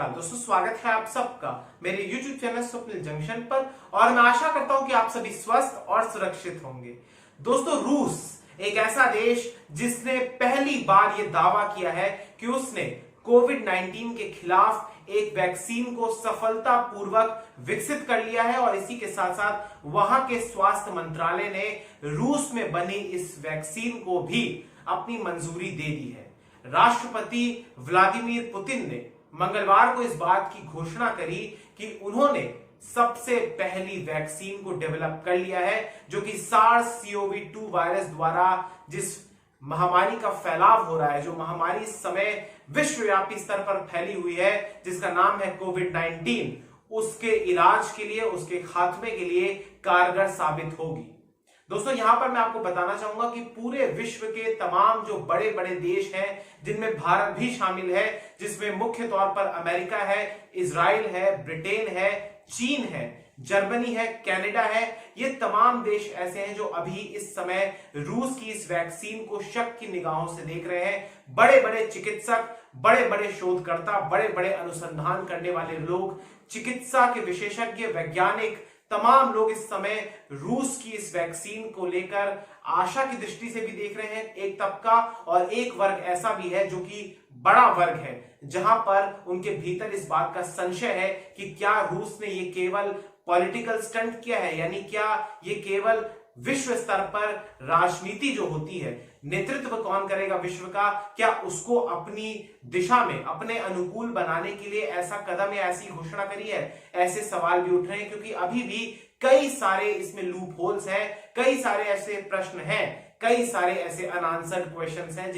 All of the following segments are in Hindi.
नमस्कार दोस्तों, स्वागत है आप सबका मेरे YouTube चैनल स्वप्निल जंक्शन पर। और मैं आशा करता हूं कि आप सभी स्वस्थ और सुरक्षित होंगे। दोस्तों, रूस एक ऐसा देश जिसने पहली बार यह दावा किया है कि उसने कोविड-19 के खिलाफ एक वैक्सीन को सफलतापूर्वक विकसित कर लिया है। और इसी के साथ साथ वहां के स्वास्थ्य मंत्रालय ने रूस में बनी इस वैक्सीन को भी अपनी मंजूरी दे दी है। राष्ट्रपति व्लादिमीर पुतिन ने मंगलवार को इस बात की घोषणा करी कि उन्होंने सबसे पहली वैक्सीन को डेवलप कर लिया है, जो कि SARS-CoV-2 वायरस द्वारा जिस महामारी का फैलाव हो रहा है, जो महामारी इस समय विश्वव्यापी स्तर पर फैली हुई है, जिसका नाम है कोविड-19, उसके इलाज के लिए, उसके खात्मे के लिए कारगर साबित होगी। दोस्तों, यहां पर मैं आपको बताना चाहूंगा कि पूरे विश्व के तमाम जो बड़े बड़े देश हैं, जिनमें भारत भी शामिल है, जिसमें मुख्य तौर पर अमेरिका है, इजराइल है, ब्रिटेन है, चीन है, जर्मनी है, कनाडा है, ये तमाम देश ऐसे हैं जो अभी इस समय रूस की इस वैक्सीन को शक की निगाहों से देख रहे हैं। बड़े बड़े चिकित्सक, बड़े बड़े शोधकर्ता, बड़े बड़े अनुसंधान करने वाले लोग, चिकित्सा के विशेषज्ञ, वैज्ञानिक, तमाम लोग इस समय रूस की इस वैक्सीन को लेकर आशा की दृष्टि से भी देख रहे हैं। एक तबका और एक वर्ग ऐसा भी है जो कि बड़ा वर्ग है, जहां पर उनके भीतर इस बात का संशय है कि क्या रूस ने ये केवल पॉलिटिकल स्टंट किया है, यानी क्या ये केवल विश्व स्तर पर राजनीति जो होती है, नेतृत्व कौन करेगा विश्व का, क्या उसको अपनी दिशा में अपने अनुकूल बनाने के लिए ऐसा कदम या ऐसी घोषणा करी है। ऐसे सवाल भी उठ रहे हैं, क्योंकि अभी भी कई सारे इसमें लूप होल्स हैं, कई सारे ऐसे प्रश्न हैं, कई सारे ऐसे अनआंसर्ड क्वेश्चंस हैं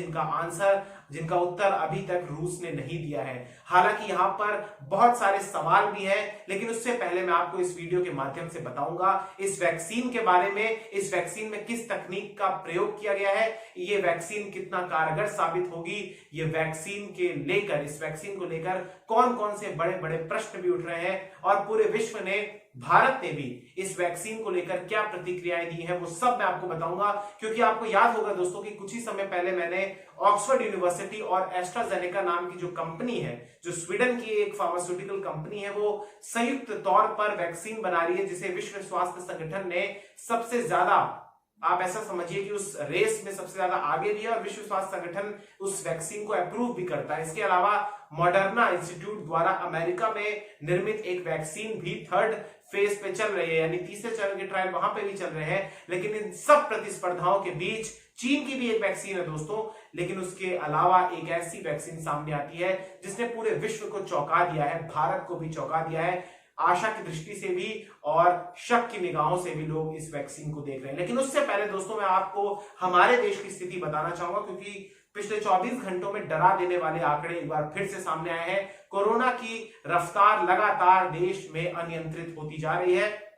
जिनका उत्तर अभी तक रूस ने नहीं दिया है। हालांकि यहां पर बहुत सारे सवाल भी हैं, लेकिन उससे पहले मैं आपको इस वीडियो के माध्यम से बताऊंगा इस वैक्सीन के बारे में, इस वैक्सीन में किस तकनीक का प्रयोग किया गया है, ये वैक्सीन कितना कारगर साबित होगी, ये वैक्सीन के लेकर, इस वैक्सीन को लेकर कौन कौन से बड़े बड़े प्रश्न भी उठ रहे हैं, और पूरे विश्व ने, भारत ने भी इस वैक्सीन को लेकर क्या प्रतिक्रियाएं दी हैं, वो सब मैं आपको बताऊंगा। क्योंकि आपको याद होगा दोस्तों कि कुछ ही समय पहले मैंने ऑक्सफोर्ड यूनिवर्सिटी और एस्ट्राजेनेका नाम की जो कंपनी है, जो स्वीडन की एक फार्मास्यूटिकल कंपनी है, वो संयुक्त तौर पर वैक्सीन बना रही है, जिसे विश्व स्वास्थ्य संगठन ने सबसे ज्यादा, आप ऐसा समझिए कि उस रेस में सबसे ज्यादा आगे भी है, और विश्व स्वास्थ्य संगठन उस वैक्सीन को अप्रूव भी करता है। इसके अलावा मॉडर्ना इंस्टीट्यूट द्वारा अमेरिका में निर्मित एक वैक्सीन भी थर्ड फेज पे चल रही है, यानी तीसरे चरण के ट्रायल वहां पे भी चल रहे हैं। लेकिन इन सब प्रतिस्पर्धाओं के बीच चीन की भी एक वैक्सीन है दोस्तों, लेकिन उसके अलावा एक ऐसी वैक्सीन सामने आती है जिसने पूरे विश्व को चौंका दिया है, भारत को भी चौंका दिया है। आशा की दृष्टि से भी और शक की निगाहों से भी लोग इस वैक्सीन को देख रहे हैं। लेकिन उससे पहले दोस्तों, मैं आपको हमारे देश की स्थिति बताना चाहूंगा, क्योंकि पिछले 24 घंटों में डरा देने वाले आंकड़े एक बार फिर से सामने आए हैं। कोरोना की रफ्तार लगातार देश में अनियंत्रित होती जा रही है।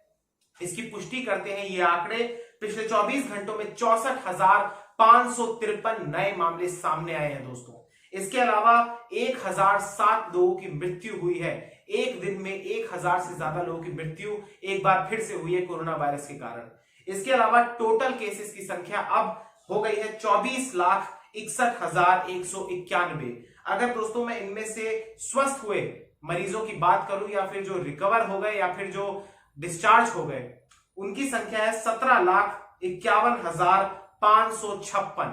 इसकी पुष्टि करते हैं ये आंकड़े। पिछले 24 घंटों में 64,553 नए मामले सामने आए हैं दोस्तों। इसके अलावा 1007 लोगों की मृत्यु हुई है। एक दिन में 1000 से ज्यादा लोगों की मृत्यु एक बार फिर से हुई है कोरोना वायरस के कारण। इसके अलावा टोटल केसेस की संख्या अब हो गई है 24,61,191। अगर दोस्तों मैं इनमें से स्वस्थ हुए मरीजों की बात करूं, या फिर जो रिकवर हो गए, या फिर जो डिस्चार्ज हो गए, उनकी संख्या है 17,51,556।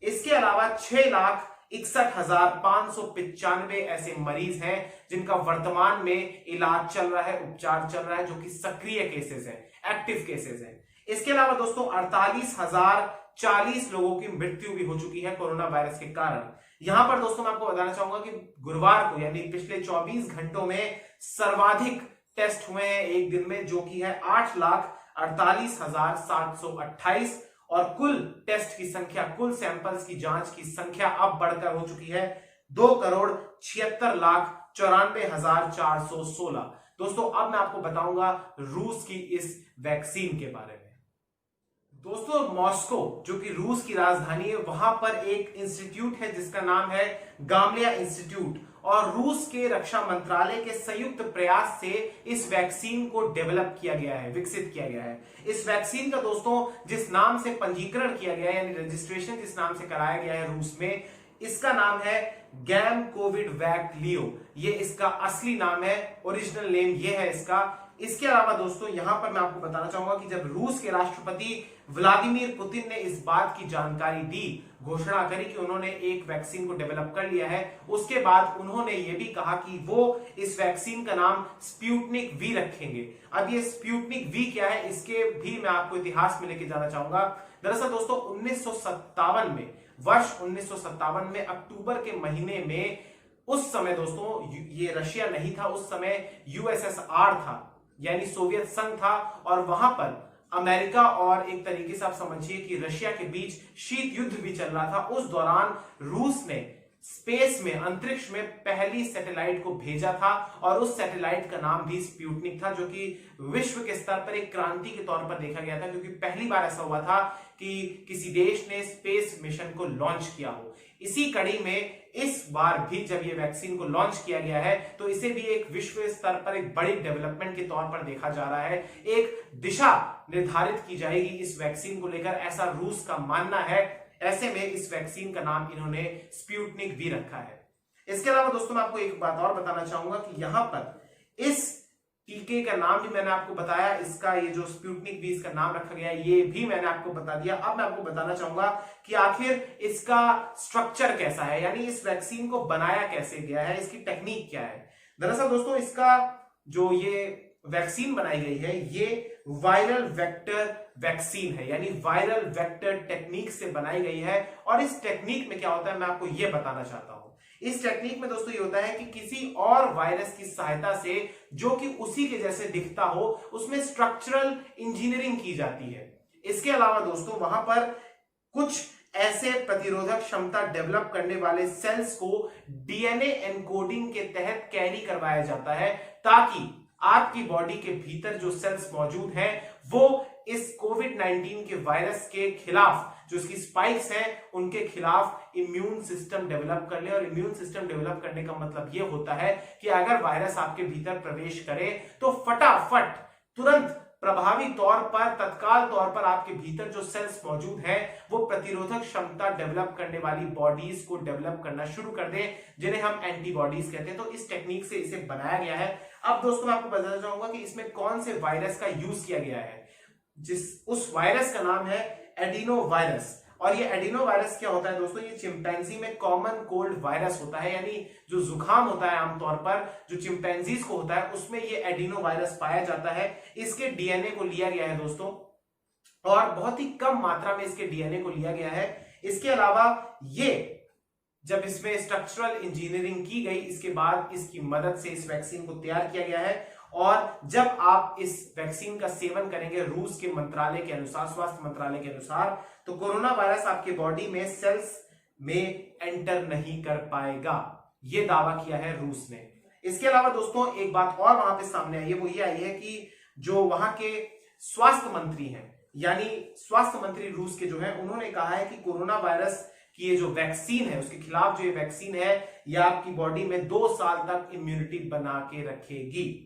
इसके अलावा 6,61,595 ऐसे मरीज हैं जिनका वर्तमान में इलाज चल रहा है, उपचार चल रहा है, जो कि सक्रिय केसेस हैं, एक्टिव केसेस हैं। इसके अलावा दोस्तों 48,040 लोगों की मृत्यु भी हो चुकी है कोरोना वायरस के कारण। यहां पर दोस्तों मैं आपको बताना चाहूंगा कि गुरुवार को, यानी पिछले 24 घंटों में सर्वाधिक टेस्ट हुए हैं एक दिन में, जो कि है 8,48,728, और कुल टेस्ट की संख्या, कुल सैंपल्स की जांच की संख्या अब बढ़कर हो चुकी है 2,76,94,416। दोस्तों, अब मैं आपको बताऊंगा रूस की इस वैक्सीन के बारे में। दोस्तों, मॉस्को जो कि रूस की राजधानी है, वहां पर एक इंस्टीट्यूट है जिसका नाम है गामलिया इंस्टीट्यूट, और रूस के रक्षा मंत्रालय के संयुक्त प्रयास से इस वैक्सीन को डेवलप किया गया है, विकसित किया गया है। इस वैक्सीन का दोस्तों जिस नाम से पंजीकरण किया गया है, यानी रजिस्ट्रेशन जिस नाम से कराया गया है रूस में, इसका नाम है गैम कोविड वैक लियो, ये इसका असली नाम है, ओरिजिनल नेम ये है इसका। इसके अलावा दोस्तों यहां पर मैं आपको बताना चाहूंगा कि जब रूस के राष्ट्रपति व्लादिमीर पुतिन ने इस बात की जानकारी दी, घोषणा करी कि उन्होंने एक वैक्सीन को डेवलप कर लिया है, उसके बाद उन्होंने ये भी कहा कि वो इस वैक्सीन का नाम स्पुतनिक वी रखेंगे। अब ये स्पुतनिक वी क्या है, इसके भी मैं आपको इतिहास में लेके जाना चाहूंगा। दरअसल दोस्तों 1957 में, वर्ष 1957 में अक्टूबर के महीने में, उस समय दोस्तों ये रशिया नहीं था, उस समय यूएसएसआर था, यानी सोवियत संघ था, और वहां पर अमेरिका और एक तरीके से आप समझिए कि रशिया के बीच शीत युद्ध भी चल रहा था। उस दौरान रूस ने स्पेस में, अंतरिक्ष में पहली सैटेलाइट को भेजा था, और उस सैटेलाइट का नाम भी स्पुतनिक था, जो कि विश्व के स्तर पर एक क्रांति के तौर पर देखा गया था, क्योंकि पहली बार ऐसा हुआ था कि किसी देश ने स्पेस मिशन को लॉन्च किया हो। इसी कड़ी में इस बार भी जब ये वैक्सीन को लॉन्च किया गया है, तो इसे भी एक विश्व स्तर पर एक बड़ी डेवलपमेंट के तौर पर देखा जा रहा है। एक दिशा निर्धारित की जाएगी इस वैक्सीन को लेकर, ऐसा रूस का मानना है। ऐसे में इस वैक्सीन का नाम इन्होंने स्पुतनिक वी रखा है। इसके अलावा दोस्तों मैं आपको एक बात और बताना चाहूंगा कि यहां पर इस टीके का नाम भी मैंने आपको बताया, इसका ये जो स्पुतनिक वी इसका नाम रखा गया है, ये भी मैंने आपको बता दिया। अब मैं आपको बताना चाहूंगा कि आखिर इसका स्ट्रक्चर कैसा है, यानी इस वैक्सीन को बनाया कैसे गया है, इसकी टेक्निक क्या है। दरअसल दोस्तों इसका जो ये वैक्सीन बनाई गई है, ये वायरल वेक्टर वैक्सीन है, यानी वायरल वेक्टर टेक्निक से बनाई गई है। और इस टेक्निक में क्या होता है मैं आपको ये बताना चाहता हूं। इस टेक्निक में दोस्तों ये होता है कि किसी और वायरस की सहायता से, जो कि उसी के जैसे दिखता हो, उसमें स्ट्रक्चरल इंजीनियरिंग की जाती है। इसके अलावा दोस्तों वहां पर कुछ ऐसे प्रतिरोधक क्षमता डेवलप करने वाले सेल्स को डीएनए एन्कोडिंग के तहत कैरी करवाया जाता है, ताकि आपकी बॉडी के भीतर जो सेल्स मौजूद हैं वो इस कोविड-19 के वायरस के खिलाफ, जो इसकी स्पाइक्स हैं, उनके खिलाफ इम्यून सिस्टम डेवलप कर ले। और इम्यून सिस्टम डेवलप करने का मतलब यह होता है कि अगर वायरस आपके भीतर प्रवेश करे तो फटाफट, तुरंत, प्रभावी तौर पर, तत्काल तौर पर आपके भीतर जो सेल्स मौजूद हैं वो प्रतिरोधक क्षमता डेवलप करने वाली बॉडीज को डेवलप करना शुरू कर दें, जिन्हें हम एंटीबॉडीज कहते हैं। तो इस टेक्निक से इसे बनाया गया है। अब दोस्तों मैं आपको बताना चाहूंगा कि इसमें कौन से वायरस का यूज किया गया है। उस वायरस का नाम है एडिनो वायरस। और ये एडिनो वायरस क्या होता है दोस्तों, ये चिंपैंजी में कॉमन कोल्ड वायरस होता है, यानी जो जुकाम होता है आमतौर पर जो चिंपैंजीज को होता है, उसमें ये एडिनो वायरस पाया जाता है। इसके डीएनए को लिया गया है दोस्तों, और बहुत ही कम मात्रा में इसके डीएनए को लिया गया है। इसके अलावा ये जब इसमें स्ट्रक्चरल इंजीनियरिंग की गई, इसके बाद इसकी मदद से इस वैक्सीन को तैयार किया गया है। और जब आप इस वैक्सीन का सेवन करेंगे रूस के मंत्रालय के अनुसार, स्वास्थ्य मंत्रालय के अनुसार, तो कोरोना वायरस आपके बॉडी में सेल्स में एंटर नहीं कर पाएगा, यह दावा किया है रूस ने। इसके अलावा दोस्तों एक बात और वहां पे सामने आई है, वो ये आई है कि जो वहां के स्वास्थ्य मंत्री हैं, यानी स्वास्थ्य मंत्री रूस के जो है, उन्होंने कहा है कि कोरोना वायरस की ये जो वैक्सीन है, उसके खिलाफ जो ये वैक्सीन है, यह आपकी बॉडी में 2 साल तक इम्यूनिटी बना के रखेगी।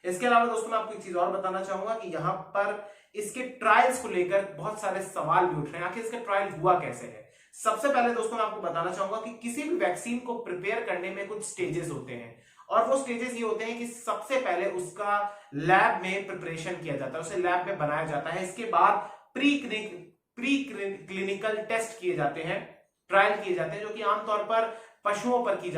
इसके अलावा दोस्तों मैं आपको एक चीज और बताना चाहूंगा कि यहां पर इसके ट्रायल्स को लेकर बहुत सारे सवाल भी उठ रहे हैं। आखिर इसका ट्रायल हुआ कैसे है। सबसे पहले दोस्तों मैं आपको बताना चाहूंगा कि किसी भी वैक्सीन को प्रिपेयर करने में कुछ स्टेजेस होते हैं, और वो स्टेजेस ये होते हैं कि सबसे पहले उसका लैब में प्रिपरेशन किया जाता है, उसे लैब में बनाया जाता है। इसके बाद प्री क्लिनिकल टेस्ट किए जाते हैं, ट्रायल किए जाते हैं, जो कि आमतौर पर पशुओं पर किए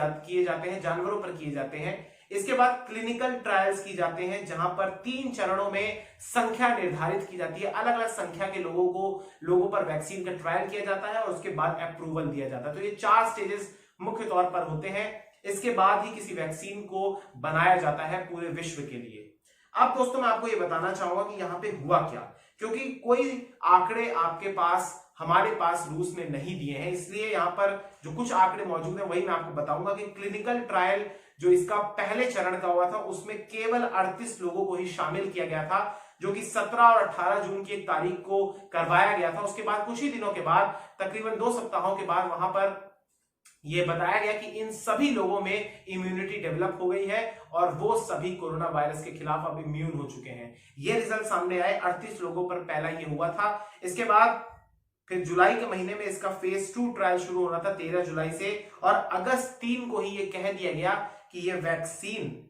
जाते हैं, जानवरों पर किए जाते हैं। इसके बाद क्लिनिकल ट्रायल्स की जाते हैं, जहां पर 3 चरणों में संख्या निर्धारित की जाती है, अलग अलग संख्या के लोगों पर वैक्सीन का ट्रायल किया जाता है, और उसके बाद अप्रूवल दिया जाता है। तो ये 4 स्टेजेस मुख्य तौर पर होते हैं। इसके बाद ही किसी वैक्सीन को बनाया जाता है पूरे विश्व के लिए। अब दोस्तों मैं आपको ये बताना चाहूंगा कि यहाँ पे हुआ क्या, क्योंकि कोई आंकड़े आपके पास, हमारे पास रूस ने नहीं दिए हैं, इसलिए यहाँ पर जो कुछ आंकड़े मौजूद हैं वही मैं आपको बताऊंगा। कि क्लिनिकल ट्रायल जो इसका पहले चरण का हुआ था, उसमें केवल 38 लोगों को ही शामिल किया गया था, जो कि 17 और 18 जून की एक तारीख को करवाया गया था। उसके बाद कुछ ही दिनों के बाद, तकरीबन 2 सप्ताहों के बाद, वहां पर यह बताया गया कि इन सभी लोगों में इम्यूनिटी डेवलप हो गई है, और वो सभी कोरोना वायरस के खिलाफ अब इम्यून हो चुके हैं। ये रिजल्ट सामने आए। 38 लोगों पर पहला ये हुआ था। इसके बाद फिर जुलाई के महीने में इसका फेज 2 ट्रायल शुरू होना था 13 जुलाई से, और अगस्त 3 को ही ये कह दिया गया कि ये वैक्सीन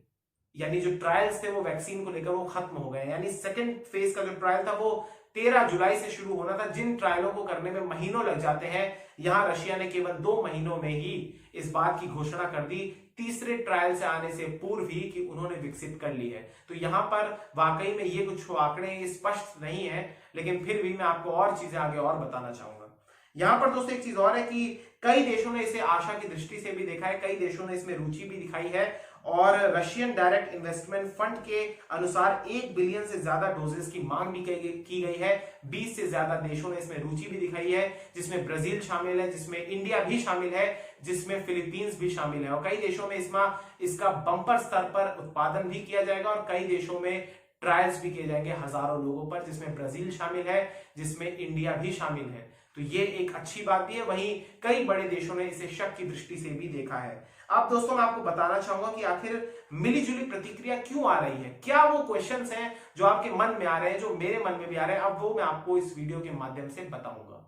यानी जो ट्रायल्स थे वो वैक्सीन को लेकर वो खत्म हो गए। यानी सेकंड फेज का जो ट्रायल था वो 13 जुलाई से शुरू होना था। जिन ट्रायलों को करने में महीनों लग जाते हैं, यहां रशिया ने केवल 2 महीनों में ही इस बात की घोषणा कर दी, तीसरे ट्रायल से आने से पूर्व ही, कि उन्होंने विकसित कर ली है। तो यहां पर वाकई में ये कुछ आंकड़े स्पष्ट नहीं है, लेकिन फिर भी मैं आपको और चीजें आगे और बताना चाहूंगा। यहां पर दोस्तों एक चीज और है कि कई देशों ने इसे आशा की दृष्टि से भी देखा है, कई देशों ने इसमें रुचि भी दिखाई है, और रशियन डायरेक्ट इन्वेस्टमेंट फंड के अनुसार 1 बिलियन से ज्यादा डोजेस की मांग भी की गई है। 20 से ज्यादा देशों ने इसमें रुचि भी दिखाई है, जिसमें ब्राजील शामिल है, जिसमें इंडिया भी शामिल है, जिसमें फिलीपींस भी शामिल है, और कई देशों में इसका बंपर स्तर पर उत्पादन भी किया जाएगा, और कई देशों में ट्रायल्स भी किए जाएंगे हजारों लोगों पर, जिसमें ब्राजील शामिल है, जिसमें इंडिया भी शामिल है। तो ये एक अच्छी बात भी है। वहीं कई बड़े देशों ने इसे शक की दृष्टि से भी देखा है। अब दोस्तों मैं आपको बताना चाहूंगा कि आखिर मिलीजुली प्रतिक्रिया क्यों आ रही है, क्या वो क्वेश्चंस हैं जो आपके मन में आ रहे हैं, जो मेरे मन में भी आ रहे हैं, अब वो मैं आपको इस वीडियो के माध्यम से बताऊंगा।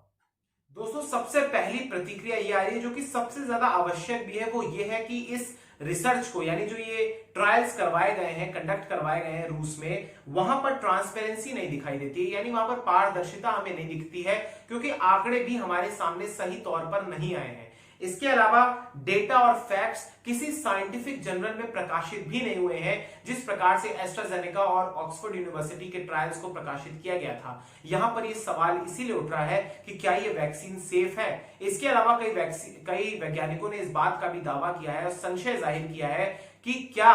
दोस्तों सबसे पहली प्रतिक्रिया ये आ रही है, जो कि सबसे ज्यादा आवश्यक भी है, वो ये है कि इस रिसर्च को, यानी जो ये ट्रायल्स करवाए गए हैं, कंडक्ट करवाए गए हैं रूस में, वहां पर ट्रांसपेरेंसी नहीं दिखाई देती है, यानी वहां पर पारदर्शिता हमें नहीं दिखती है, क्योंकि आंकड़े भी हमारे सामने सही तौर पर नहीं आए हैं। इसके अलावा डेटा और फैक्ट्स किसी साइंटिफिक जर्नल में प्रकाशित भी नहीं हुए हैं, जिस प्रकार से एस्ट्राजेनेका और ऑक्सफोर्ड यूनिवर्सिटी के ट्रायल्स को प्रकाशित किया गया था। यहां पर यह सवाल इसीलिए उठ रहा है कि क्या यह वैक्सीन सेफ है। इसके अलावा कई वैज्ञानिकों ने इस बात का भी दावा किया है और संशय जाहिर किया है कि क्या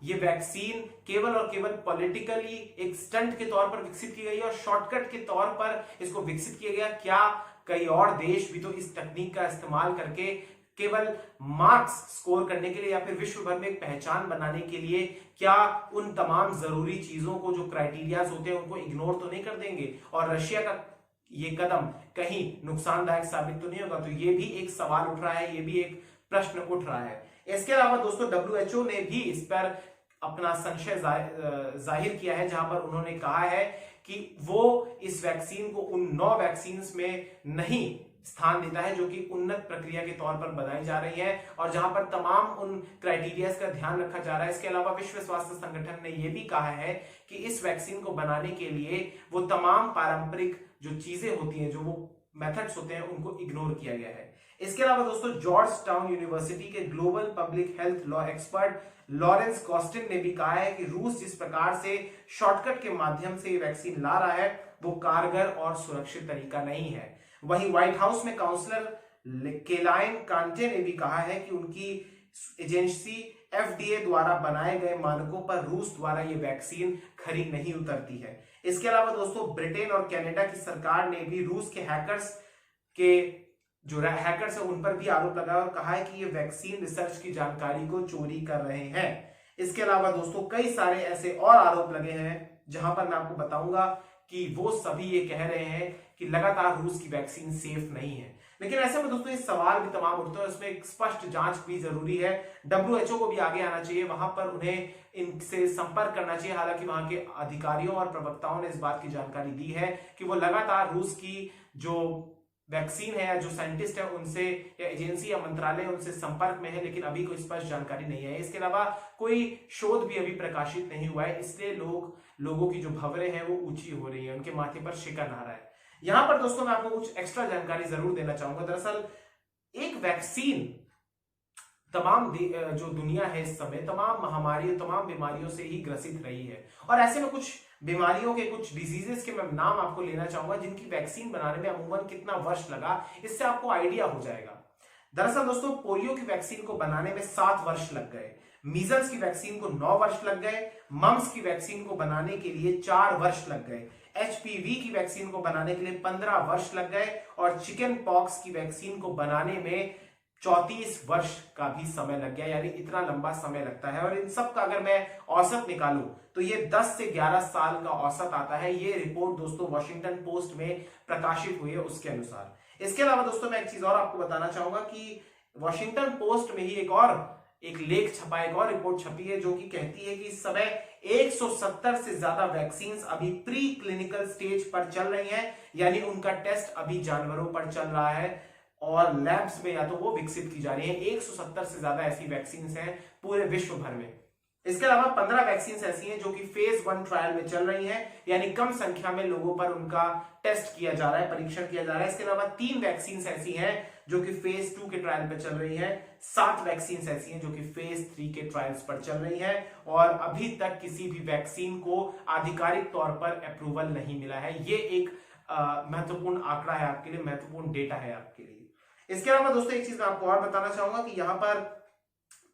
ये वैक्सीन केवल और केवल पॉलिटिकली एक स्टंट के तौर पर विकसित की गई और शॉर्टकट के तौर पर इसको विकसित किया गया। क्या कई और देश भी तो इस तकनीक का इस्तेमाल करके केवल मार्क्स स्कोर करने के लिए या फिर विश्व भर में एक पहचान बनाने के लिए, क्या उन तमाम जरूरी चीजों को, जो क्राइटेरियाज होते हैं, उनको इग्नोर तो नहीं कर देंगे, और रशिया का ये कदम कहीं नुकसानदायक साबित तो नहीं होगा। तो ये भी एक सवाल उठ रहा है, ये भी एक प्रश्न उठ रहा है। इसके अलावा दोस्तों WHO ने भी इस पर अपना संशय जाहिर किया है, जहां पर उन्होंने कहा है कि वो इस वैक्सीन को उन 9 वैक्सीन में नहीं स्थान देता है जो कि उन्नत प्रक्रिया के तौर पर बनाई जा रही है, और जहां पर तमाम उन क्राइटेरियाज का ध्यान रखा जा रहा है। इसके अलावा विश्व स्वास्थ्य संगठन ने यह भी कहा है कि इस वैक्सीन को बनाने के लिए वो तमाम पारंपरिक जो चीजें होती हैं, जो वो मेथड्स होते हैं, उनको इग्नोर किया गया है। इसके अलावा दोस्तों जॉर्ज टाउन यूनिवर्सिटी के global public health law expert Lawrence Costin ने भी कहा है कि रूस जिस प्रकार से शॉर्टकट के माध्यम से वैक्सीन ला रहा है, वो कारगर और सुरक्षित तरीका नहीं है। वहीं व्हाइट हाउस में काउंसलर केलाइन कांटे ने भी कहा है कि उनकी एजेंसी FDA द्वारा बनाए गए मानकों पर रूस द्वारा ये वैक्सीन खरी नहीं उतरती है। इसके अलावा दोस्तों ब्रिटेन और कनाडा की सरकार ने भी रूस के हैकर्स है उन पर भी आरोप लगाया और कहा है कि ये वैक्सीन रिसर्च की जानकारी को चोरी कर रहे हैं। इसके अलावा दोस्तों कई सारे ऐसे और आरोप लगे हैं, जहां पर मैं आपको बताऊंगा कि वो सभी ये कह रहे हैं कि लगातार रूस की वैक्सीन सेफ नहीं है। लेकिन ऐसे में दोस्तों ये सवाल भी तमाम उठते हैं, इसमें एक स्पष्ट जांच भी जरूरी है। WHO को भी आगे आना चाहिए, वहां पर उन्हें इनसे संपर्क करना चाहिए। हालांकि वहां के अधिकारियों और प्रवक्ताओं ने इस बात की जानकारी दी है कि वो लगातार रूस की जो वैक्सीन है या जो साइंटिस्ट है उनसे, या एजेंसी या मंत्रालय उनसे संपर्क में है, लेकिन अभी कोई स्पष्ट जानकारी नहीं है। इसके अलावा कोई शोध भी अभी प्रकाशित नहीं हुआ है, इसलिए लोगों की जो भंवरें हैं वो ऊंची हो रही है, उनके माथे पर शिकन आ रहा है। यहां पर दोस्तों मैं आपको कुछ एक्स्ट्रा जानकारी जरूर देना चाहूंगा। दरअसल एक वैक्सीन तमाम जो दुनिया है इस समय तमाम महामारियों, तमाम बीमारियों से ही ग्रसित रही है, और ऐसे में कुछ बीमारियों के, कुछ डिजीजेस के मैं नाम आपको लेना चाहूंगा जिनकी वैक्सीन बनाने में अमूमन कितना वर्ष लगा, इससे आपको आइडिया हो जाएगा। दरअसल दोस्तों पोलियो की वैक्सीन को बनाने में 7 वर्ष लग गए, मीजल्स की वैक्सीन को 9 वर्ष लग गए, मम्स की वैक्सीन को बनाने के लिए 4 वर्ष लग गए, HPV की वैक्सीन को बनाने के लिए 15 वर्ष लग गए, और चिकन पॉक्स की वैक्सीन को बनाने में 34 वर्ष का भी समय लग गया। यानी इतना लंबा समय लगता है, और इन सब का अगर मैं औसत निकालूं तो ये 10 से 11 साल का औसत आता है। ये रिपोर्ट दोस्तों वॉशिंगटन पोस्ट में प्रकाशित हुई है उसके अनुसार। इसके अलावा दोस्तों मैं एक चीज और आपको बताना चाहूंगा कि वॉशिंगटन पोस्ट में ही एक लेख छपा, एक और रिपोर्ट छपी है जो कि कहती है कि इस समय 170 से ज्यादा वैक्सीन अभी प्री क्लिनिकल स्टेज पर चल रही हैं, यानी उनका टेस्ट अभी जानवरों पर चल रहा है और लैब्स में या तो वो विकसित की जा रही है। 170 से ज्यादा ऐसी वैक्सीन हैं पूरे विश्व भर में। इसके अलावा 15 वैक्सीन ऐसी हैं जो कि फेज 1 ट्रायल में चल रही हैं, यानी कम संख्या में लोगों पर उनका टेस्ट किया जा रहा है, परीक्षण किया जा रहा है। इसके अलावा 3 वैक्सीन ऐसी हैं जो कि फेज 2 के ट्रायल पर चल रही है। 7 वैक्सीन ऐसी हैं जो कि फेज 3 के ट्रायल्स पर चल रही हैं और अभी तक किसी भी वैक्सीन को आधिकारिक तौर पर अप्रूवल नहीं मिला है। ये एक महत्वपूर्ण आंकड़ा है आपके लिए, महत्वपूर्ण डेटा है आपके लिए। इसके अलावा दोस्तों एक चीज मैं आपको और बताना चाहूंगा कि यहां पर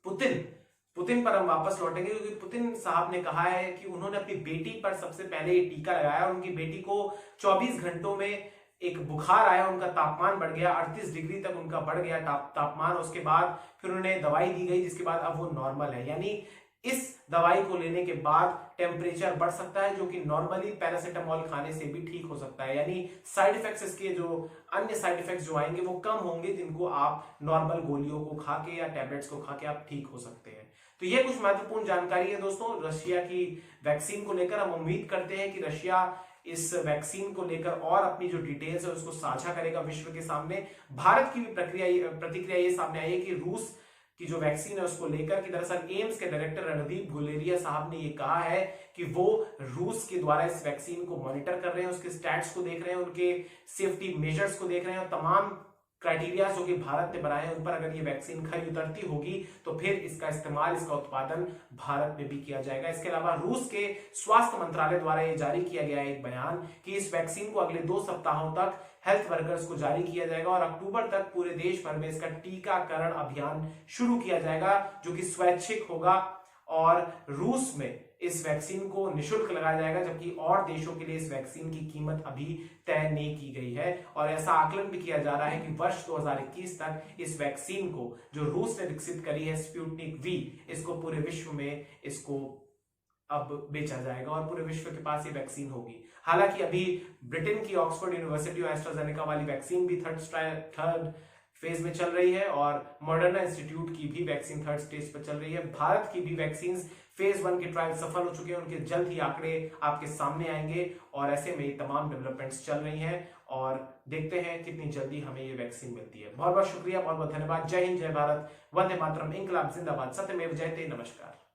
पुतिन पर हम वापस लौटेंगे, क्योंकि पुतिन साहब ने कहा है कि उन्होंने अपनी बेटी पर सबसे पहले ये टीका लगाया। उनकी बेटी को 24 घंटों में एक बुखार आया, उनका तापमान बढ़ गया, 38 डिग्री तक उनका बढ़ गया तापमान। उसके बाद फिर उन्हें दवाई दी गई, जिसके बाद अब वो नॉर्मल है। यानी इस दवाई को लेने के बाद टेम्परेचर बढ़ सकता है, जो कि नॉर्मली पैरासिटामोल खाने से भी ठीक हो सकता है। यानी साइड इफेक्ट्स, इसके जो अन्य साइड इफेक्ट्स जो आएंगे वो कम होंगे, जिनको आप नॉर्मल गोलियों को खा के या टैबलेट्स को खा के आप ठीक हो सकते हैं। तो ये कुछ महत्वपूर्ण जानकारी है दोस्तों रशिया की वैक्सीन को लेकर। हम उम्मीद करते हैं कि रशिया इस वैक्सीन को लेकर और अपनी जो डिटेल्स है उसको साझा करेगा विश्व के सामने। भारत की भी प्रतिक्रिया ये सामने आई है कि रूस की जो वैक्सीन है उसको लेकर कि दरअसल एम्स के डायरेक्टर रणदीप गुलेरिया साहब ने ये कहा है कि वो रूस के द्वारा इस वैक्सीन को मॉनिटर कर रहे हैं, उसके स्टैट्स को देख रहे हैं, उनके सेफ्टी मेजर्स को देख रहे हैं और तमाम क्राइटेरिया जो कि भारत ने बनाए हैं उन पर अगर ये वैक्सीन खरी उतरती होगी तो फिर इसका इस्तेमाल, इसका उत्पादन भारत में भी किया जाएगा। इसके अलावा रूस के स्वास्थ्य मंत्रालय द्वारा ये जारी किया गया है एक बयान कि इस वैक्सीन को अगले 2 सप्ताहों तक हेल्थ वर्कर्स को जारी किया जाएगा और अक्टूबर तक पूरे देश भर में इसका टीकाकरण अभियान शुरू किया जाएगा, जो कि स्वैच्छिक होगा और रूस में इस वैक्सीन को निःशुल्क लगाया जाएगा, जबकि और देशों के लिए इस वैक्सीन की कीमत अभी तय नहीं की गई है। और ऐसा आकलन भी किया जा रहा है कि वर्ष 2021 तक इस वैक्सीन को जो रूस ने विकसित करी है स्पुतनिक वी, इसको पूरे विश्व में इसको अब बेचा जाएगा और पूरे विश्व के पास ये वैक्सीन होगी। हालांकि अभी ब्रिटेन की ऑक्सफोर्ड यूनिवर्सिटी और एस्ट्राजेनेका वाली वैक्सीन भी थर्ड फेज में चल रही है और मॉडर्ना इंस्टीट्यूट की भी वैक्सीन 3rd स्टेज पर चल रही है। भारत की भी वैक्सीन फेज 1 के ट्रायल सफल हो चुके हैं, उनके जल्द ही आंकड़े आपके सामने आएंगे और ऐसे में तमाम डेवलपमेंट्स चल रही हैं और देखते हैं कितनी जल्दी हमें ये वैक्सीन मिलती है। बहुत बहुत शुक्रिया, बहुत बहुत धन्यवाद। जय हिंद, जय भारत, वंदे मातरम, इंकलाब जिंदाबाद, सत्यमेव जयते, नमस्कार।